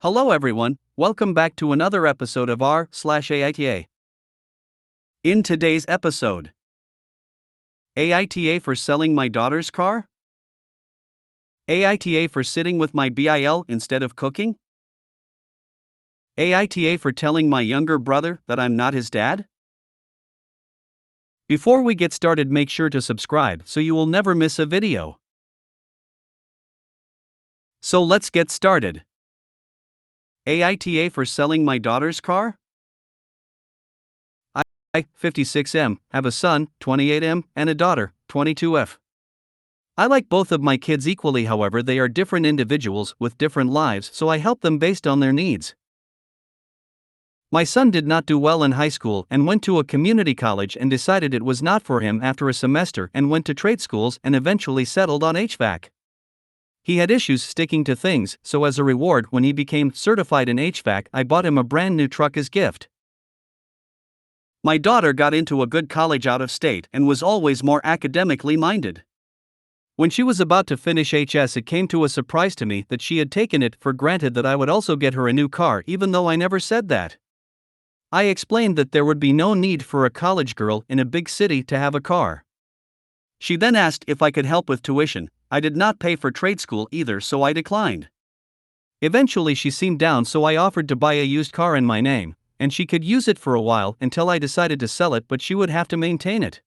Hello everyone, welcome back to another episode of r/AITA. In today's episode, AITA for selling my daughter's car? AITA for sitting with my BIL instead of cooking? AITA for telling my younger brother that I'm not his dad? Before we get started, make sure to subscribe so you will never miss a video. So let's get started. AITA for selling my daughter's car? I, 56M, have a son, 28M, and a daughter, 22F. I like both of my kids equally, however, they are different individuals with different lives, so I help them based on their needs. My son did not do well in high school and went to a community college and decided it was not for him after a semester and went to trade schools and eventually settled on HVAC. He had issues sticking to things, so as a reward, when he became certified in HVAC, I bought him a brand new truck as gift. My daughter got into a good college out of state and was always more academically minded. When she was about to finish HS, it came to a surprise to me that she had taken it for granted that I would also get her a new car, even though I never said that. I explained that there would be no need for a college girl in a big city to have a car. She then asked if I could help with tuition. I did not pay for trade school either, so I declined. Eventually she seemed down, so I offered to buy a used car in my name, and she could use it for a while until I decided to sell it, but she would have to maintain it.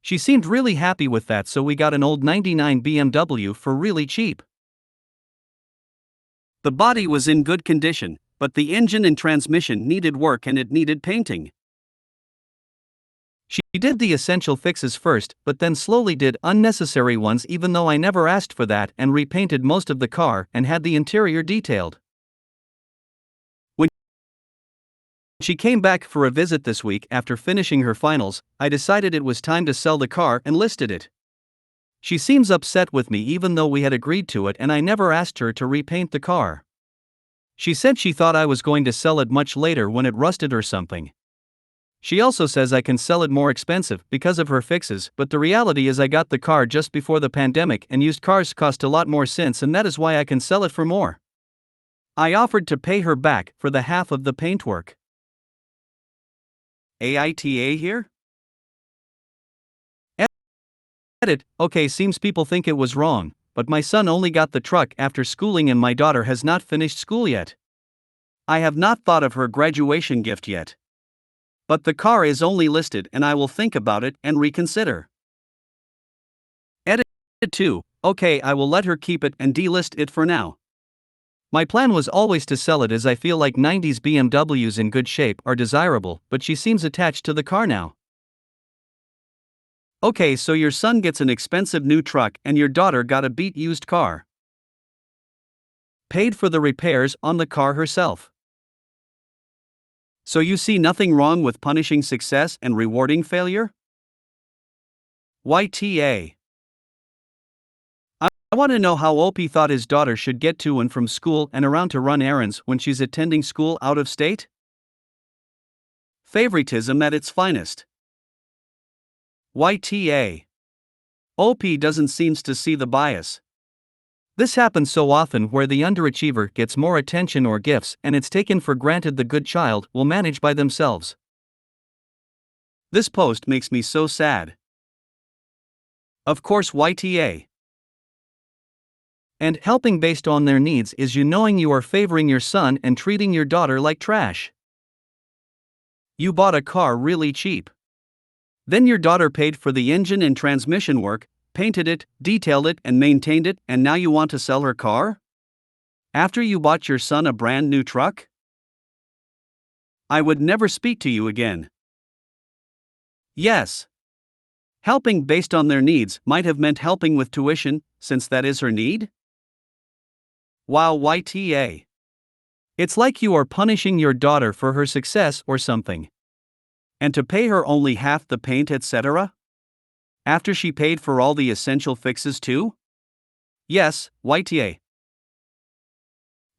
She seemed really happy with that, so we got an old '99 BMW for really cheap. The body was in good condition, but the engine and transmission needed work and it needed painting. She did the essential fixes first, but then slowly did unnecessary ones, even though I never asked for that, and repainted most of the car and had the interior detailed. When she came back for a visit this week after finishing her finals, I decided it was time to sell the car and listed it. She seems upset with me even though we had agreed to it and I never asked her to repaint the car. She said she thought I was going to sell it much later when it rusted or something. She also says I can sell it more expensive because of her fixes, but the reality is I got the car just before the pandemic and used cars cost a lot more since, and that is why I can sell it for more. I offered to pay her back for the half of the paintwork. AITA here? Edit. Okay, seems people think it was wrong, but my son only got the truck after schooling and my daughter has not finished school yet. I have not thought of her graduation gift yet. But the car is only listed and I will think about it and reconsider. Edit 2. Okay, I will let her keep it and delist it for now. My plan was always to sell it as I feel like 90s BMWs in good shape are desirable, but she seems attached to the car now. Okay, so your son gets an expensive new truck and your daughter got a beat used car. Paid for the repairs on the car herself. So you see nothing wrong with punishing success and rewarding failure? YTA. I want to know how OP thought his daughter should get to and from school and around to run errands when she's attending school out of state? Favoritism at its finest. YTA. OP doesn't seems to see the bias. This happens so often where the underachiever gets more attention or gifts and it's taken for granted the good child will manage by themselves. This post makes me so sad. Of course YTA. And helping based on their needs is you knowing you are favoring your son and treating your daughter like trash. You bought a car really cheap. Then your daughter paid for the engine and transmission work, painted it, detailed it, and maintained it, and now you want to sell her car? After you bought your son a brand new truck? I would never speak to you again. Yes. Helping based on their needs might have meant helping with tuition, since that is her need? Wow, YTA. It's like you are punishing your daughter for her success or something. And to pay her only half the paint, etc.? After she paid for all the essential fixes too? Yes, YTA.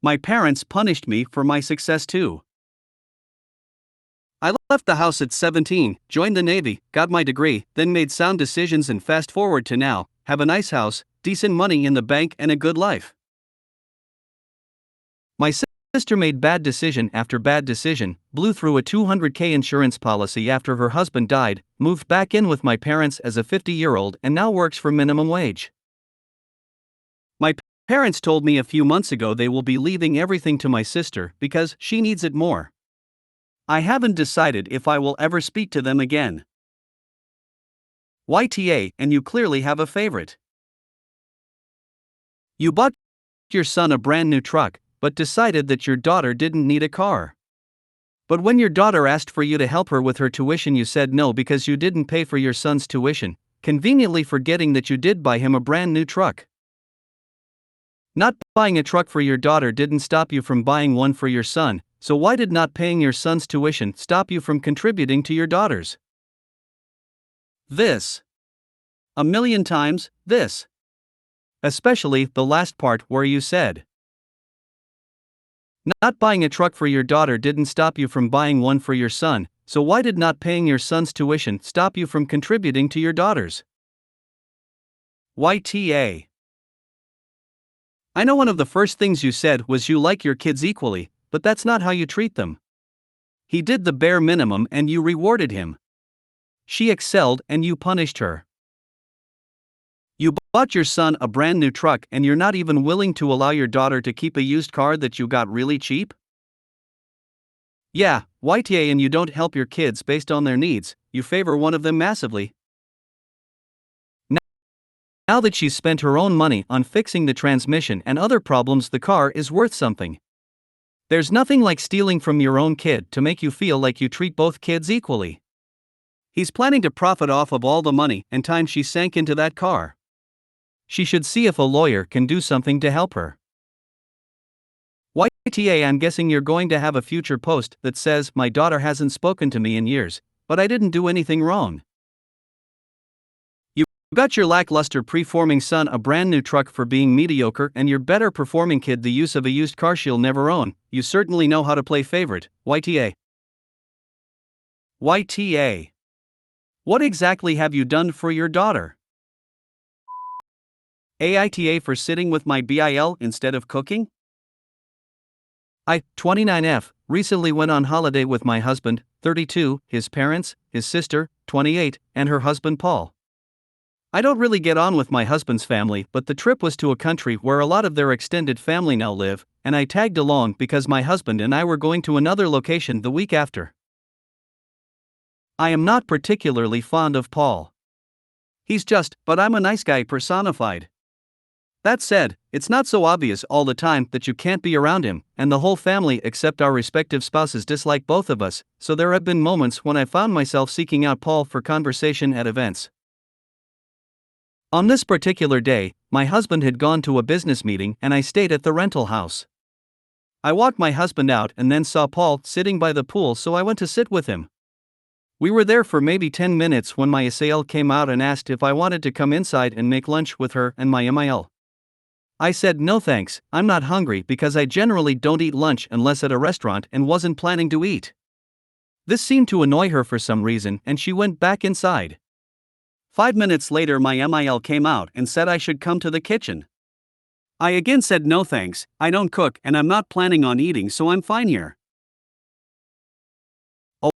My parents punished me for my success too. I left the house at 17, joined the Navy, got my degree, then made sound decisions and fast forward to now, have a nice house, decent money in the bank and a good life. My sister made bad decision after bad decision, blew through a $200K insurance policy after her husband died, moved back in with my parents as a 50-year-old and now works for minimum wage. My parents told me a few months ago they will be leaving everything to my sister because she needs it more. I haven't decided if I will ever speak to them again. YTA, and you clearly have a favorite. You bought your son a brand new truck, but decided that your daughter didn't need a car. But when your daughter asked for you to help her with her tuition, you said no because you didn't pay for your son's tuition, conveniently forgetting that you did buy him a brand new truck. Not buying a truck for your daughter didn't stop you from buying one for your son, so why did not paying your son's tuition stop you from contributing to your daughter's? This. A million times, this. Especially the last part where you said, not buying a truck for your daughter didn't stop you from buying one for your son, so why did not paying your son's tuition stop you from contributing to your daughter's? YTA. I know one of the first things you said was you like your kids equally, but that's not how you treat them. He did the bare minimum and you rewarded him. She excelled and you punished her. You bought your son a brand new truck and you're not even willing to allow your daughter to keep a used car that you got really cheap? Yeah, YTA, and you don't help your kids based on their needs, you favor one of them massively. Now that she's spent her own money on fixing the transmission and other problems, the car is worth something. There's nothing like stealing from your own kid to make you feel like you treat both kids equally. He's planning to profit off of all the money and time she sank into that car. She should see if a lawyer can do something to help her. YTA, I'm guessing you're going to have a future post that says, my daughter hasn't spoken to me in years, but I didn't do anything wrong. You got your lackluster preforming son a brand new truck for being mediocre and your better performing kid the use of a used car she'll never own. You certainly know how to play favorite, YTA. YTA. What exactly have you done for your daughter? AITA for sitting with my BIL instead of cooking? I, 29F, recently went on holiday with my husband, 32, his parents, his sister, 28, and her husband Paul. I don't really get on with my husband's family, but the trip was to a country where a lot of their extended family now live, and I tagged along because my husband and I were going to another location the week after. I am not particularly fond of Paul. He's just, but I'm a nice guy personified. That said, it's not so obvious all the time that you can't be around him, and the whole family except our respective spouses dislike both of us, so there have been moments when I found myself seeking out Paul for conversation at events. On this particular day, my husband had gone to a business meeting and I stayed at the rental house. I walked my husband out and then saw Paul sitting by the pool, so I went to sit with him. We were there for maybe 10 minutes when my SAL came out and asked if I wanted to come inside and make lunch with her and my MIL. I said no thanks, I'm not hungry because I generally don't eat lunch unless at a restaurant and wasn't planning to eat. This seemed to annoy her for some reason and she went back inside. 5 minutes later my MIL came out and said I should come to the kitchen. I again said no thanks, I don't cook and I'm not planning on eating, so I'm fine here. A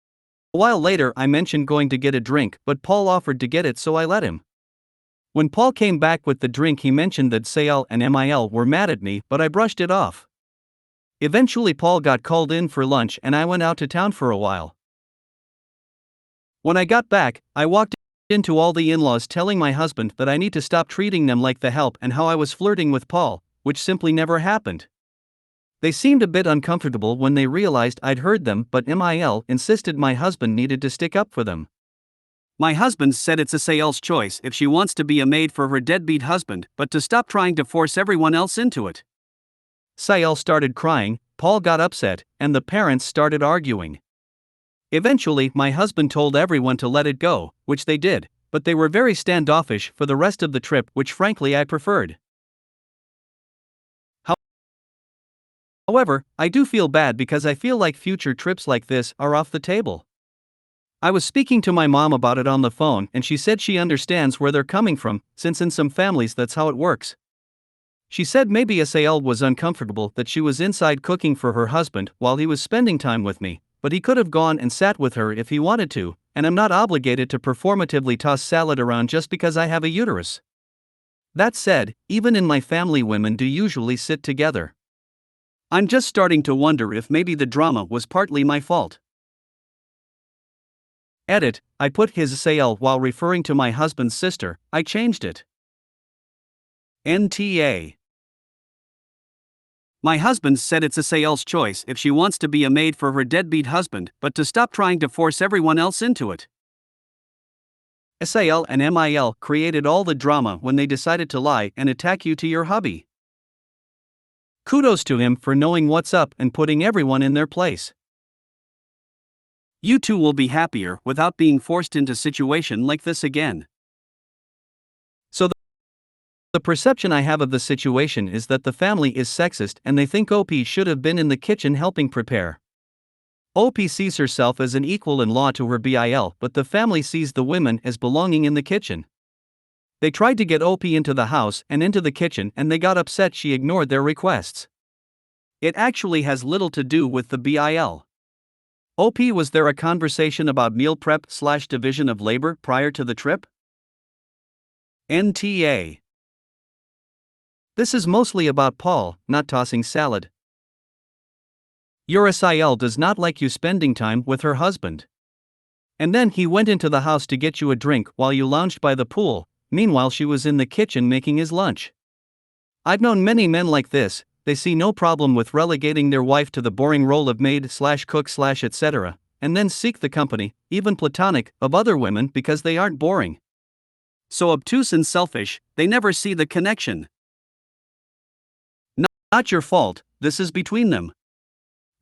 while later I mentioned going to get a drink, but Paul offered to get it, so I let him. When Paul came back with the drink, he mentioned that SAL and MIL were mad at me, but I brushed it off. Eventually Paul got called in for lunch and I went out to town for a while. When I got back, I walked into all the in-laws telling my husband that I need to stop treating them like the help and how I was flirting with Paul, which simply never happened. They seemed a bit uncomfortable when they realized I'd heard them, but MIL insisted my husband needed to stick up for them. My husband said it's a SAL's choice if she wants to be a maid for her deadbeat husband, but to stop trying to force everyone else into it. SAL started crying, Paul got upset, and the parents started arguing. Eventually, my husband told everyone to let it go, which they did, but they were very standoffish for the rest of the trip, which frankly I preferred. However, I do feel bad because I feel like future trips like this are off the table. I was speaking to my mom about it on the phone and she said she understands where they're coming from, since in some families that's how it works. She said maybe SAL was uncomfortable that she was inside cooking for her husband while he was spending time with me, but he could have gone and sat with her if he wanted to, and I'm not obligated to performatively toss salad around just because I have a uterus. That said, even in my family, women do usually sit together. I'm just starting to wonder if maybe the drama was partly my fault. Edit, I put his SAL while referring to my husband's sister, I changed it. NTA. My husband said it's SAL's choice if she wants to be a maid for her deadbeat husband, but to stop trying to force everyone else into it. SAL and MIL created all the drama when they decided to lie and attack you to your hubby. Kudos to him for knowing what's up and putting everyone in their place. You two will be happier without being forced into a situation like this again. So the perception I have of the situation is that the family is sexist and they think OP should have been in the kitchen helping prepare. OP sees herself as an equal-in-law to her BIL, but the family sees the women as belonging in the kitchen. They tried to get OP into the house and into the kitchen and they got upset she ignored their requests. It actually has little to do with the BIL. OP, was there a conversation about meal prep/division of labor prior to the trip? NTA. This is mostly about Paul, not tossing salad. Your SIL does not like you spending time with her husband. And then he went into the house to get you a drink while you lounged by the pool, meanwhile she was in the kitchen making his lunch. I've known many men like this. They see no problem with relegating their wife to the boring role of maid/cook/etc., and then seek the company, even platonic, of other women because they aren't boring. So obtuse and selfish, they never see the connection. Not your fault, this is between them.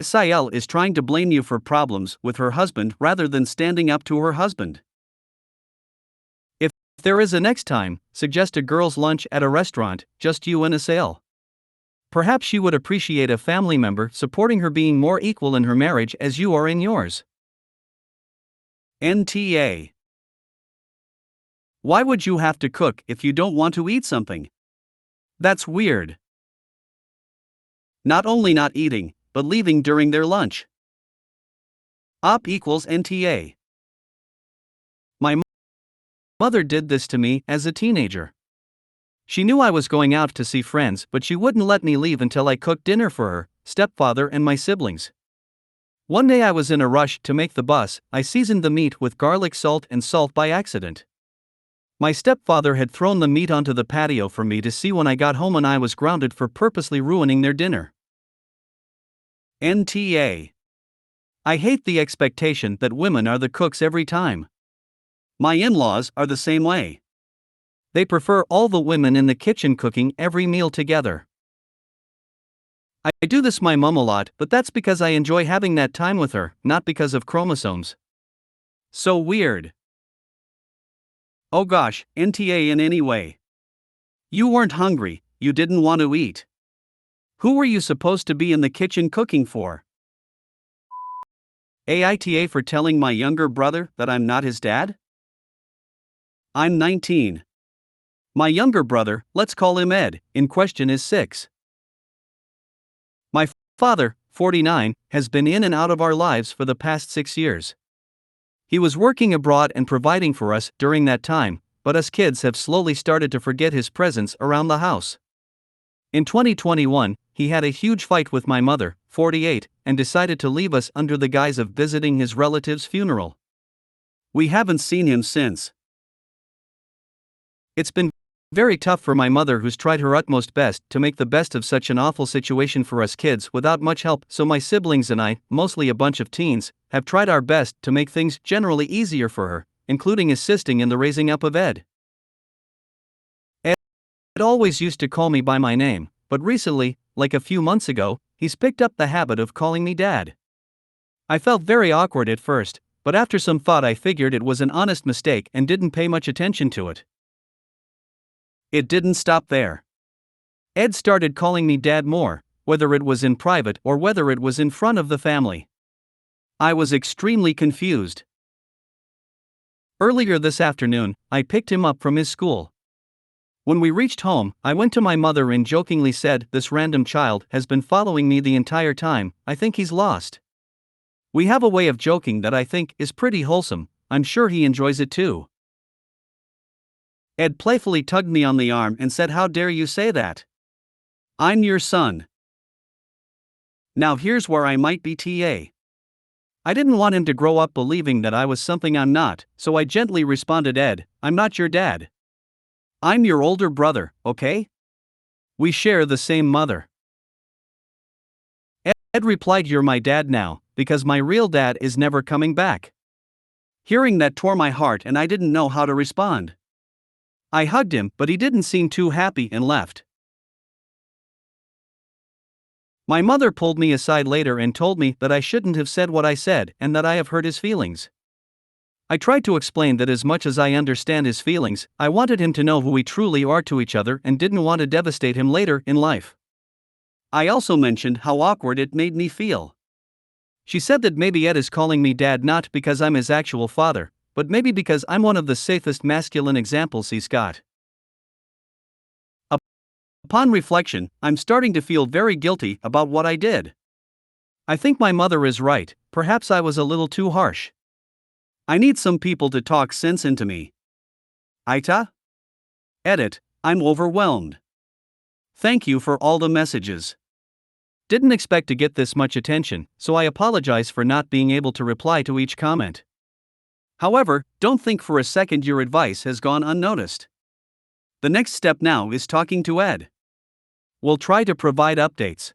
SIL is trying to blame you for problems with her husband rather than standing up to her husband. If there is a next time, suggest a girls' lunch at a restaurant, just you and SIL. Perhaps she would appreciate a family member supporting her being more equal in her marriage as you are in yours. NTA. Why would you have to cook if you don't want to eat something? That's weird. Not only not eating, but leaving during their lunch. OP equals NTA. My mother did this to me as a teenager. She knew I was going out to see friends, but she wouldn't let me leave until I cooked dinner for her, stepfather, and my siblings. One day I was in a rush to make the bus. I seasoned the meat with garlic salt by accident. My stepfather had thrown the meat onto the patio for me to see when I got home, and I was grounded for purposely ruining their dinner. NTA. I hate the expectation that women are the cooks every time. My in-laws are the same way. They prefer all the women in the kitchen cooking every meal together. I do this my mom a lot, but that's because I enjoy having that time with her, not because of chromosomes. So weird. Oh gosh, NTA in any way. You weren't hungry, you didn't want to eat. Who were you supposed to be in the kitchen cooking for? AITA for telling my younger brother that I'm not his dad? I'm 19. My younger brother, let's call him Ed, in question is 6. My father, 49, has been in and out of our lives for the past 6 years. He was working abroad and providing for us during that time, but us kids have slowly started to forget his presence around the house. In 2021, he had a huge fight with my mother, 48, and decided to leave us under the guise of visiting his relative's funeral. We haven't seen him since. It's been very tough for my mother, who's tried her utmost best to make the best of such an awful situation for us kids without much help, so my siblings and I, mostly a bunch of teens, have tried our best to make things generally easier for her, including assisting in the raising up of Ed. Ed always used to call me by my name, but recently, like a few months ago, he's picked up the habit of calling me Dad. I felt very awkward at first, but after some thought I figured it was an honest mistake and didn't pay much attention to it. It didn't stop there. Ed started calling me Dad more, whether it was in private or whether it was in front of the family. I was extremely confused. Earlier this afternoon, I picked him up from his school. When we reached home, I went to my mother and jokingly said, "This random child has been following me the entire time, I think he's lost." We have a way of joking that I think is pretty wholesome. I'm sure he enjoys it too. Ed playfully tugged me on the arm and said, "How dare you say that? I'm your son." Now here's where I might be TA. I didn't want him to grow up believing that I was something I'm not, so I gently responded, "Ed, I'm not your dad. I'm your older brother, okay? We share the same mother." Ed replied, "You're my dad now, because my real dad is never coming back." Hearing that tore my heart and I didn't know how to respond. I hugged him, but he didn't seem too happy and left. My mother pulled me aside later and told me that I shouldn't have said what I said and that I have hurt his feelings. I tried to explain that as much as I understand his feelings, I wanted him to know who we truly are to each other and didn't want to devastate him later in life. I also mentioned how awkward it made me feel. She said that maybe Ed is calling me dad not because I'm his actual father, but maybe because I'm one of the safest masculine examples he's got. Upon reflection, I'm starting to feel very guilty about what I did. I think my mother is right, perhaps I was a little too harsh. I need some people to talk sense into me. AITA? Edit, I'm overwhelmed. Thank you for all the messages. Didn't expect to get this much attention, so I apologize for not being able to reply to each comment. However, don't think for a second your advice has gone unnoticed. The next step now is talking to Ed. We'll try to provide updates.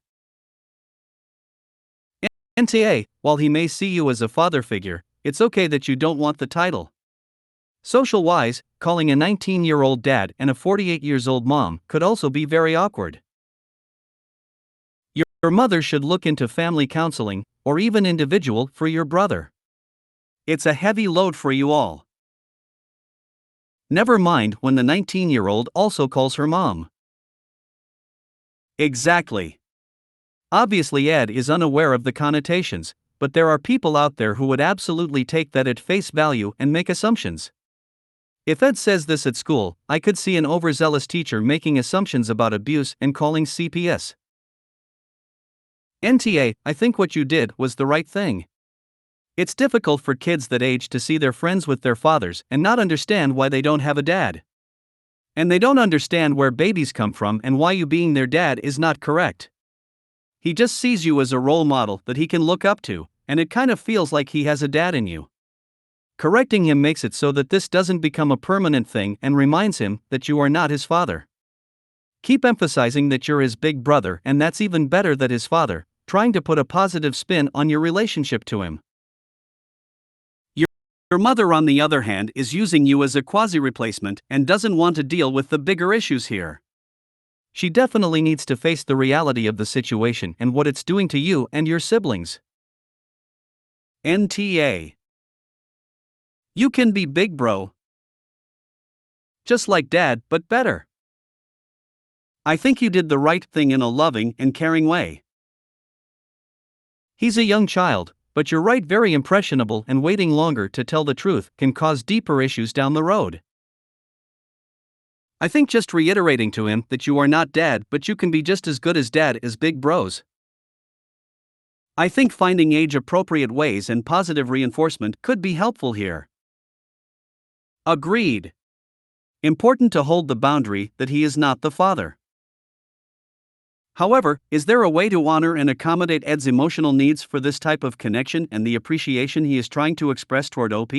NTA, while he may see you as a father figure, it's okay that you don't want the title. Social-wise, calling a 19-year-old dad and a 48-year-old mom could also be very awkward. Your mother should look into family counseling, or even individual for your brother. It's a heavy load for you all. Never mind when the 19-year-old also calls her mom. Exactly. Obviously Ed is unaware of the connotations, but there are people out there who would absolutely take that at face value and make assumptions. If Ed says this at school, I could see an overzealous teacher making assumptions about abuse and calling CPS. NTA, I think what you did was the right thing. It's difficult for kids that age to see their friends with their fathers and not understand why they don't have a dad. And they don't understand where babies come from and why you being their dad is not correct. He just sees you as a role model that he can look up to, and it kind of feels like he has a dad in you. Correcting him makes it so that this doesn't become a permanent thing and reminds him that you are not his father. Keep emphasizing that you're his big brother, and that's even better than his father, trying to put a positive spin on your relationship to him. Your mother, on the other hand, is using you as a quasi-replacement and doesn't want to deal with the bigger issues here. She definitely needs to face the reality of the situation and what it's doing to you and your siblings. NTA. You can be big bro. Just like dad, but better. I think you did the right thing in a loving and caring way. He's a young child, but you're right, very impressionable, and waiting longer to tell the truth can cause deeper issues down the road. I think just reiterating to him that you are not dad, but you can be just as good as dad as big bros. I think finding age-appropriate ways and positive reinforcement could be helpful here. Agreed. Important to hold the boundary that he is not the father. However, is there a way to honor and accommodate Ed's emotional needs for this type of connection and the appreciation he is trying to express toward OP?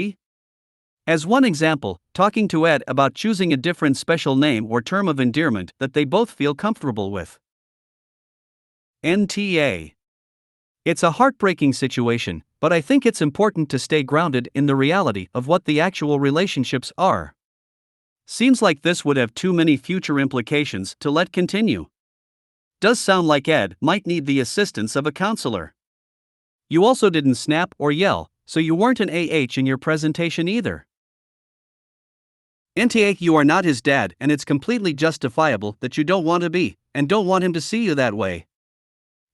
As one example, talking to Ed about choosing a different special name or term of endearment that they both feel comfortable with. NTA. It's a heartbreaking situation, but I think it's important to stay grounded in the reality of what the actual relationships are. Seems like this would have too many future implications to let continue. Does sound like Ed might need the assistance of a counselor. You also didn't snap or yell, so you weren't an AH in your presentation either. NTA, you are not his dad, and it's completely justifiable that you don't want to be, and don't want him to see you that way.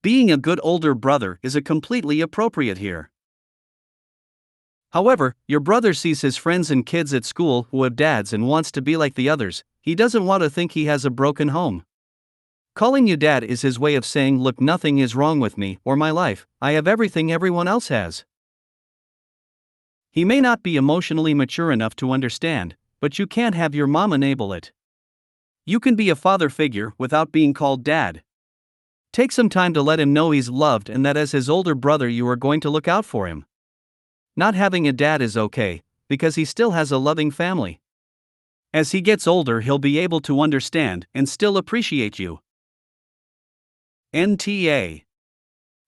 Being a good older brother is completely appropriate here. However, your brother sees his friends and kids at school who have dads and wants to be like the others, he doesn't want to think he has a broken home. Calling you dad is his way of saying, look, nothing is wrong with me or my life, I have everything everyone else has. He may not be emotionally mature enough to understand, but you can't have your mom enable it. You can be a father figure without being called dad. Take some time to let him know he's loved and that as his older brother you are going to look out for him. Not having a dad is okay, because he still has a loving family. As he gets older, he'll be able to understand and still appreciate you. NTA.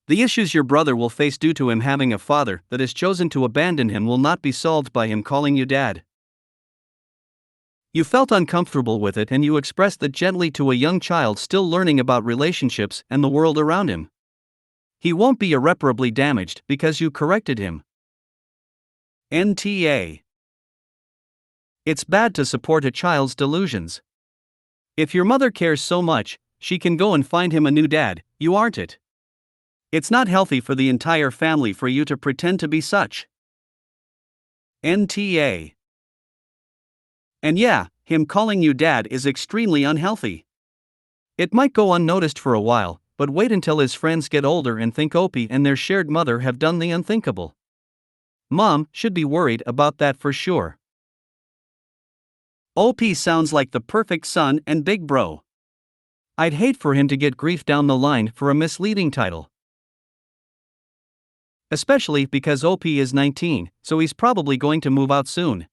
The issues your brother will face due to him having a father that has chosen to abandon him will not be solved by him calling you dad. You felt uncomfortable with it and you expressed that gently to a young child still learning about relationships and the world around him. He won't be irreparably damaged because you corrected him. NTA. It's bad to support a child's delusions. If your mother cares so much, she can go and find him a new dad, you aren't it. It's not healthy for the entire family for you to pretend to be such. NTA. And yeah, him calling you dad is extremely unhealthy. It might go unnoticed for a while, but wait until his friends get older and think Opie and their shared mother have done the unthinkable. Mom should be worried about that for sure. Opie sounds like the perfect son and big bro. I'd hate for him to get grief down the line for a misleading title. Especially because Opie is 19, so he's probably going to move out soon.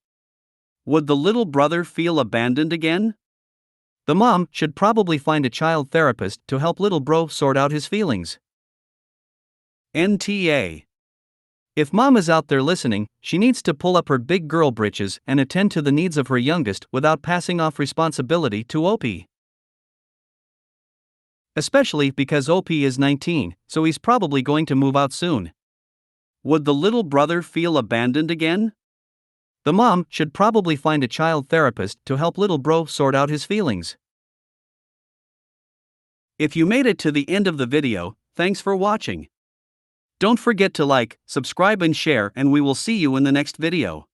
Would the little brother feel abandoned again? The mom should probably find a child therapist to help little bro sort out his feelings. NTA. If mom is out there listening, she needs to pull up her big girl britches and attend to the needs of her youngest without passing off responsibility to Opie. Especially because Opie is 19, so he's probably going to move out soon. Would the little brother feel abandoned again? The mom should probably find a child therapist to help little bro sort out his feelings. If you made it to the end of the video, thanks for watching. Don't forget to like, subscribe and share, and we will see you in the next video.